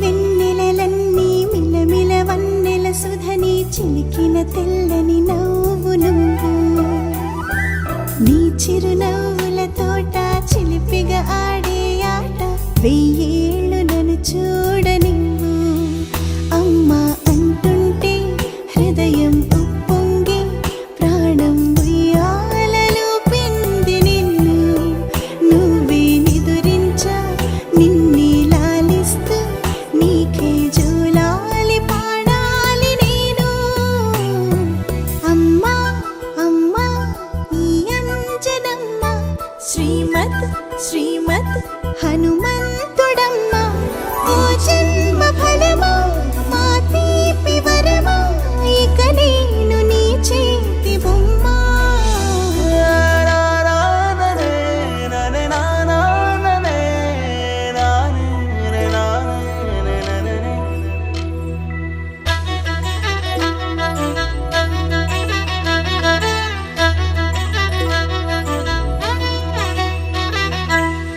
వెన్నెలలన్నీ మిలమిల వన్నెల సుధని చిలికిన తెల్లని నవ్వు నువ్వు నీ చిరునవ్వుల తోట చిలిపిగా ఆడే ఆట వెయ్యేళ్ళు నన్ను చూడనివ్వు అమ్మా అంటుంటే హృదయం ఉప్పొంగి ప్రాణం ఉయ్యాలలో పిండి నిన్ను నువ్వే నిదురించా నిన్నే లాలిస్తూ నీకే జోలాలి పాడాలి నేను అమ్మా అమ్మా ఈ అంజనమ్మ శ్రీమత్ శ్రీమత్ హనుమంతుడమ్మ ఓ జన్మ ఫలమా మా తీపి వరమా ఇక నేను నీ చేతి బొమ్మ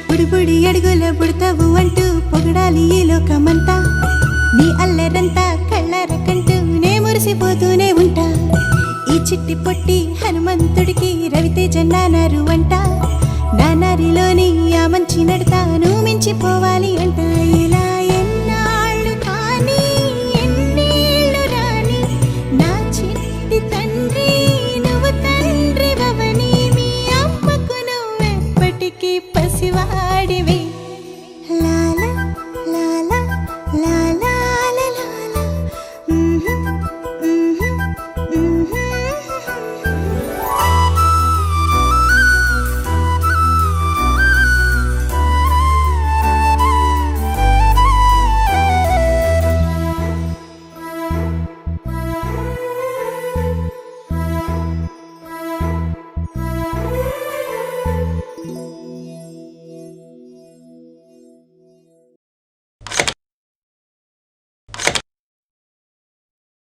బుడిబుడి అడుగుల బుడతావు అంటూ పొగడాలి ఈ లోకమంతా నీ అల్లరంతా కళ్ళరకంటూ నే మురిసిపోతూనే ఉంటా ఈ చిట్టి పొట్టి హనుమంతుడికి రవితేజ నానారు అంట నానారిలోని ఆ మంచి నడతా నువ్వు మించిపోవాలి అంట ఇలా